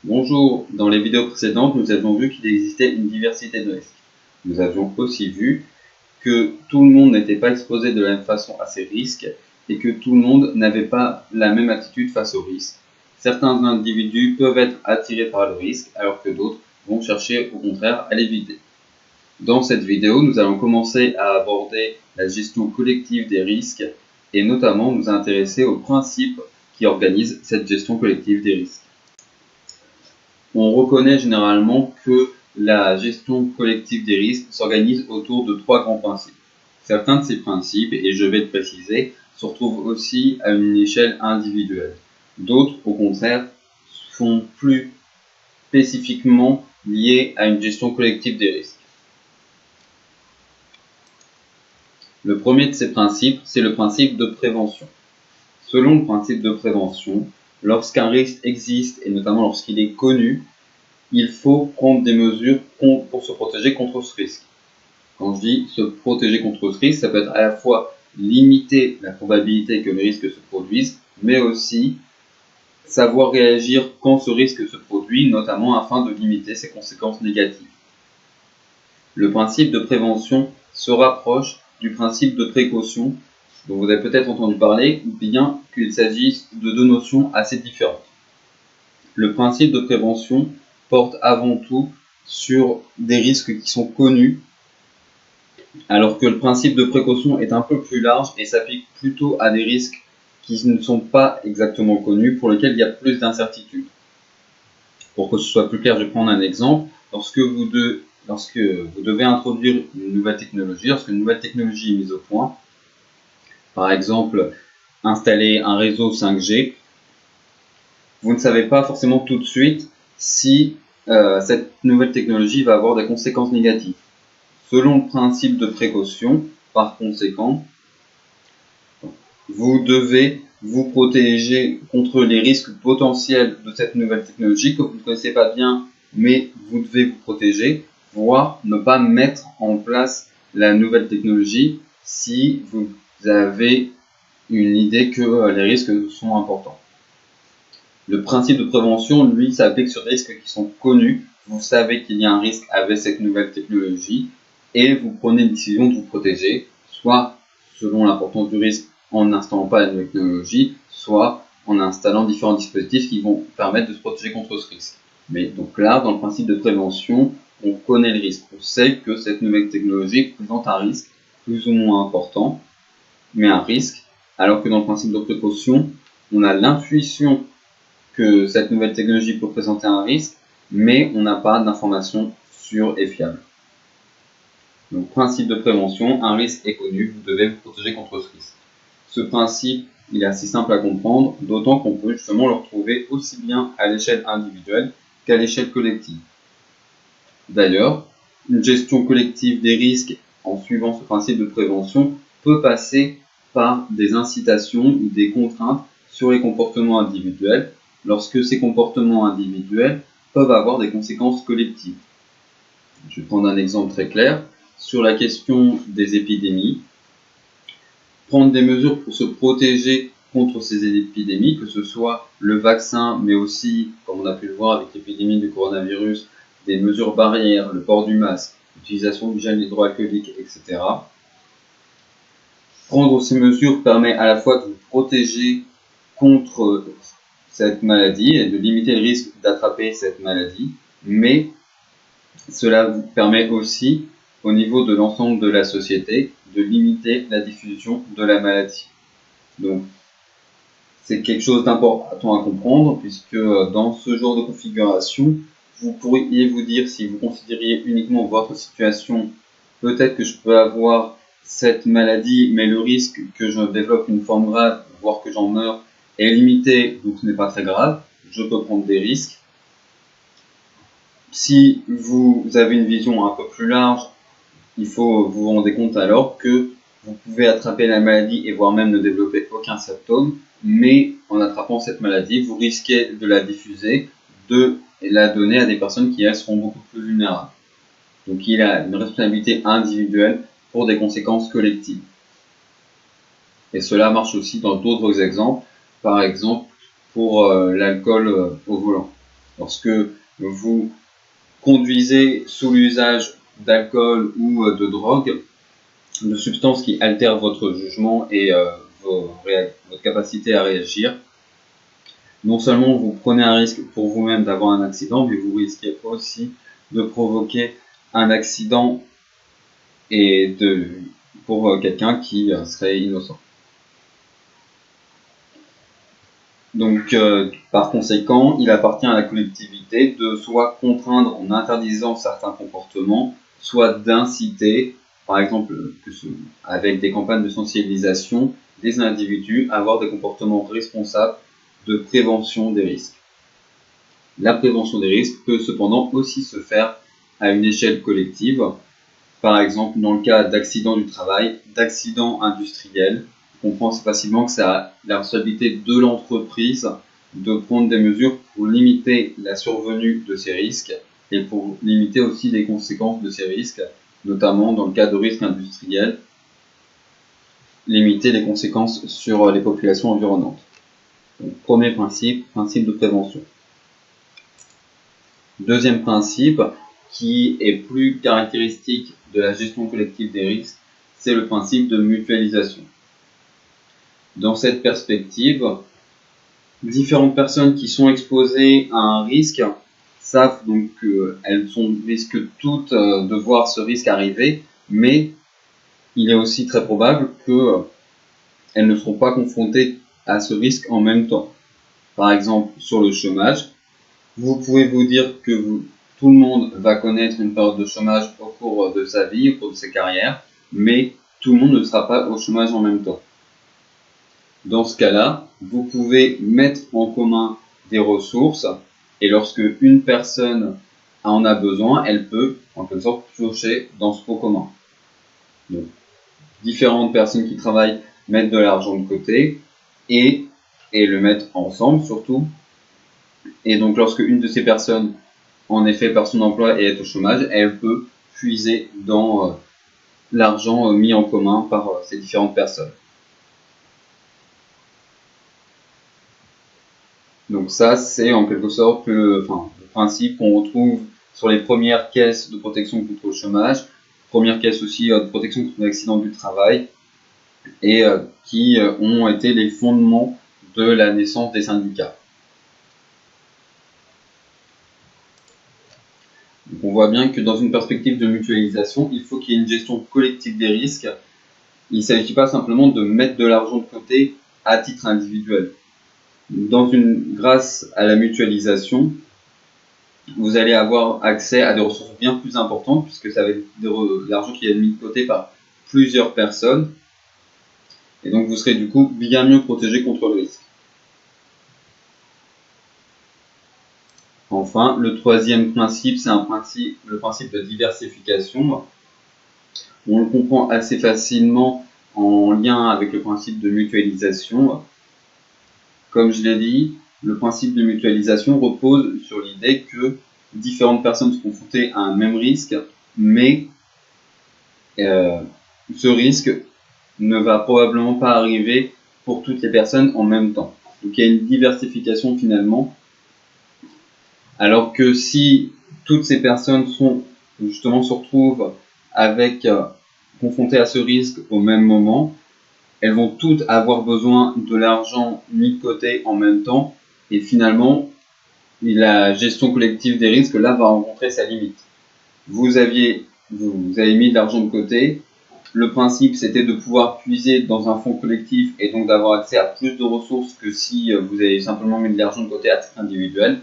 Bonjour, dans les vidéos précédentes, nous avions vu qu'il existait une diversité de risques. Nous avions aussi vu que tout le monde n'était pas exposé de la même façon à ces risques et que tout le monde n'avait pas la même attitude face aux risques. Certains individus peuvent être attirés par le risque alors que d'autres vont chercher au contraire à l'éviter. Dans cette vidéo, nous allons commencer à aborder la gestion collective des risques et notamment nous intéresser aux principes qui organisent cette gestion collective des risques. On reconnaît généralement que la gestion collective des risques s'organise autour de trois grands principes. Certains de ces principes, et je vais le préciser, se retrouvent aussi à une échelle individuelle. D'autres, au contraire, sont plus spécifiquement liés à une gestion collective des risques. Le premier de ces principes, c'est le principe de prévention. Selon le principe de prévention, lorsqu'un risque existe, et notamment lorsqu'il est connu, il faut prendre des mesures pour se protéger contre ce risque. Quand je dis se protéger contre ce risque, ça peut être à la fois limiter la probabilité que le risque se produise, mais aussi savoir réagir quand ce risque se produit, notamment afin de limiter ses conséquences négatives. Le principe de prévention se rapproche du principe de précaution, dont vous avez peut-être entendu parler, bien qu'il s'agisse de deux notions assez différentes. Le principe de prévention porte avant tout sur des risques qui sont connus, alors que le principe de précaution est un peu plus large et s'applique plutôt à des risques qui ne sont pas exactement connus, pour lesquels il y a plus d'incertitudes. Pour que ce soit plus clair, je vais prendre un exemple. Lorsque vous devez introduire une nouvelle technologie, lorsqu'une nouvelle technologie est mise au point, par exemple installer un réseau 5G, vous ne savez pas forcément tout de suite si cette nouvelle technologie va avoir des conséquences négatives. Selon le principe de précaution, par conséquent, vous devez vous protéger contre les risques potentiels de cette nouvelle technologie que vous ne connaissez pas bien, mais vous devez vous protéger, voire ne pas mettre en place la nouvelle technologie si vous avez une idée que les risques sont importants. Le principe de prévention, lui, s'applique sur des risques qui sont connus. Vous savez qu'il y a un risque avec cette nouvelle technologie et vous prenez une décision de vous protéger, soit selon l'importance du risque en n'installant pas la nouvelle technologie, soit en installant différents dispositifs qui vont permettre de se protéger contre ce risque. Mais donc là, dans le principe de prévention, on connaît le risque. On sait que cette nouvelle technologie présente un risque plus ou moins important, mais un risque, alors que dans le principe de précaution, on a l'intuition que cette nouvelle technologie peut présenter un risque, mais on n'a pas d'informations sûres et fiables. Donc, principe de prévention, un risque est connu, vous devez vous protéger contre ce risque. Ce principe, il est assez simple à comprendre, d'autant qu'on peut justement le retrouver aussi bien à l'échelle individuelle qu'à l'échelle collective. D'ailleurs, une gestion collective des risques en suivant ce principe de prévention peut passer par des incitations ou des contraintes sur les comportements individuels, lorsque ces comportements individuels peuvent avoir des conséquences collectives. Je vais prendre un exemple très clair sur la question des épidémies. Prendre des mesures pour se protéger contre ces épidémies, que ce soit le vaccin, mais aussi, comme on a pu le voir avec l'épidémie du coronavirus, des mesures barrières, le port du masque, l'utilisation du gel hydroalcoolique, etc. Prendre ces mesures permet à la fois de vous protéger contre cette maladie et de limiter le risque d'attraper cette maladie, mais cela vous permet aussi, au niveau de l'ensemble de la société, de limiter la diffusion de la maladie. Donc, c'est quelque chose d'important à comprendre, puisque dans ce genre de configuration, vous pourriez vous dire, si vous considériez uniquement votre situation, peut-être que je peux avoir cette maladie, mais le risque que je développe une forme grave, voire que j'en meure, est limité, donc ce n'est pas très grave, je peux prendre des risques. Si vous avez une vision un peu plus large, il faut vous rendre compte alors que vous pouvez attraper la maladie et voire même ne développer aucun symptôme, mais en attrapant cette maladie, vous risquez de la diffuser, de la donner à des personnes qui, elles, seront beaucoup plus vulnérables. Donc il a une responsabilité individuelle pour des conséquences collectives. Et cela marche aussi dans d'autres exemples, par exemple pour l'alcool au volant. Lorsque vous conduisez sous l'usage d'alcool ou de drogue, de substances qui altèrent votre jugement et votre capacité à réagir, non seulement vous prenez un risque pour vous-même d'avoir un accident, mais vous risquez aussi de provoquer un accident pour quelqu'un qui serait innocent. Donc, par conséquent, il appartient à la collectivité de soit contraindre en interdisant certains comportements, soit d'inciter, par exemple, avec des campagnes de sensibilisation, des individus à avoir des comportements responsables de prévention des risques. La prévention des risques peut cependant aussi se faire à une échelle collective, par exemple dans le cas d'accidents du travail, d'accidents industriels. On comprend facilement que c'est la responsabilité de l'entreprise de prendre des mesures pour limiter la survenue de ces risques et pour limiter aussi les conséquences de ces risques, notamment dans le cas de risques industriels, limiter les conséquences sur les populations environnantes. Donc, premier principe, principe de prévention. Deuxième principe, qui est plus caractéristique de la gestion collective des risques, c'est le principe de mutualisation. Dans cette perspective, différentes personnes qui sont exposées à un risque savent donc qu'elles risquent toutes de voir ce risque arriver, mais il est aussi très probable qu'elles ne seront pas confrontées à ce risque en même temps. Par exemple, sur le chômage, vous pouvez vous dire que tout le monde va connaître une période de chômage au cours de sa vie, au cours de sa carrière, mais tout le monde ne sera pas au chômage en même temps. Dans ce cas-là, vous pouvez mettre en commun des ressources et lorsque une personne en a besoin, elle peut en quelque sorte piocher dans ce pot commun. Donc, différentes personnes qui travaillent mettent de l'argent de côté et le mettent ensemble surtout. Et donc lorsque une de ces personnes en effet perd son emploi et est au chômage, elle peut puiser dans l'argent mis en commun par ces différentes personnes. Donc ça, c'est en quelque sorte le principe qu'on retrouve sur les premières caisses de protection contre le chômage, premières caisses aussi de protection contre l'accident du travail, et qui ont été les fondements de la naissance des syndicats. Donc on voit bien que dans une perspective de mutualisation, il faut qu'il y ait une gestion collective des risques. Il ne s'agit pas simplement de mettre de l'argent de côté à titre individuel. Grâce à la mutualisation, vous allez avoir accès à des ressources bien plus importantes, puisque ça va être de l'argent qui est mis de côté par plusieurs personnes. Et donc vous serez du coup bien mieux protégé contre le risque. Enfin, le troisième principe, c'est le principe de diversification. On le comprend assez facilement en lien avec le principe de mutualisation. Comme je l'ai dit, le principe de mutualisation repose sur l'idée que différentes personnes sont confrontées à un même risque, mais ce risque ne va probablement pas arriver pour toutes les personnes en même temps. Donc il y a une diversification finalement, alors que si toutes ces personnes se retrouvent confrontées à ce risque au même moment, elles vont toutes avoir besoin de l'argent mis de côté en même temps, et finalement, la gestion collective des risques, là, va rencontrer sa limite. Vous avez mis de l'argent de côté, le principe, c'était de pouvoir puiser dans un fonds collectif, et donc d'avoir accès à plus de ressources que si vous avez simplement mis de l'argent de côté à titre individuel.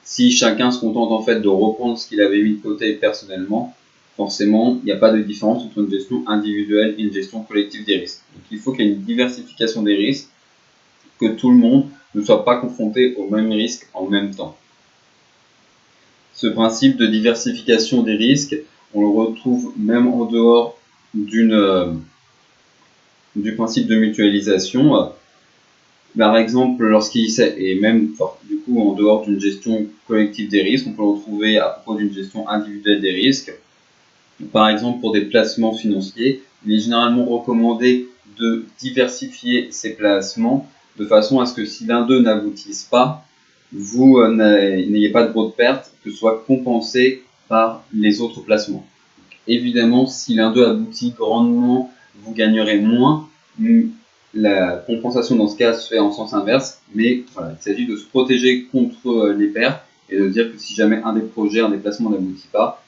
Si chacun se contente en fait de reprendre ce qu'il avait mis de côté personnellement, forcément, il n'y a pas de différence entre une gestion individuelle et une gestion collective des risques. Donc il faut qu'il y ait une diversification des risques, que tout le monde ne soit pas confronté aux mêmes risques en même temps. Ce principe de diversification des risques, on le retrouve même en dehors du principe de mutualisation. Par exemple, et même du coup en dehors d'une gestion collective des risques, on peut le retrouver à propos d'une gestion individuelle des risques. Par exemple, pour des placements financiers, il est généralement recommandé de diversifier ces placements de façon à ce que si l'un d'eux n'aboutisse pas, vous n'ayez pas de grosses pertes, que ce soit compensé par les autres placements. Évidemment, si l'un d'eux aboutit grandement, vous gagnerez moins. La compensation dans ce cas se fait en sens inverse, mais voilà, il s'agit de se protéger contre les pertes et de dire que si jamais un des projets, un des placements n'aboutit pas,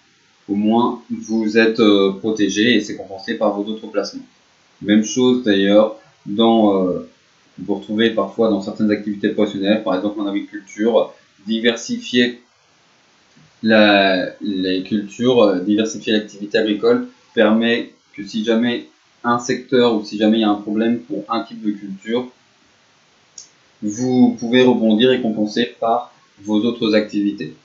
au moins vous êtes protégé et c'est compensé par vos autres placements. Même chose d'ailleurs vous retrouvez parfois dans certaines activités professionnelles, par exemple en agriculture, diversifier les cultures, diversifier l'activité agricole permet que si jamais un secteur ou si jamais il y a un problème pour un type de culture, vous pouvez rebondir et compenser par vos autres activités.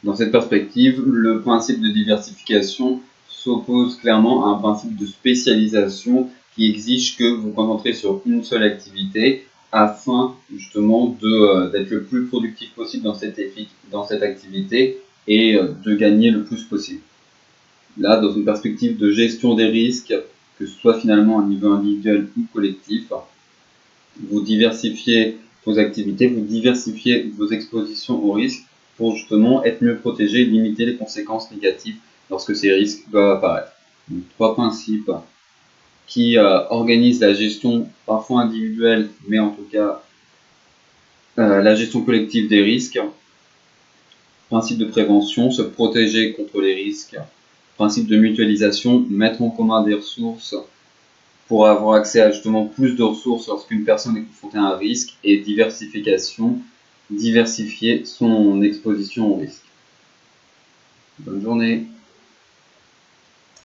Dans cette perspective, le principe de diversification s'oppose clairement à un principe de spécialisation qui exige que vous vous concentrez sur une seule activité afin justement d'être le plus productif possible dans cette activité et de gagner le plus possible. Là, dans une perspective de gestion des risques, que ce soit finalement au niveau individuel ou collectif, vous diversifiez vos activités, vous diversifiez vos expositions aux risques pour justement être mieux protégé et limiter les conséquences négatives lorsque ces risques doivent apparaître. Donc, 3 principes qui organisent la gestion parfois individuelle, mais en tout cas la gestion collective des risques. Principe de prévention, se protéger contre les risques. Principe de mutualisation, mettre en commun des ressources pour avoir accès à justement plus de ressources lorsqu'une personne est confrontée à un risque. Et diversification, diversifier son exposition au risque. Bonne journée.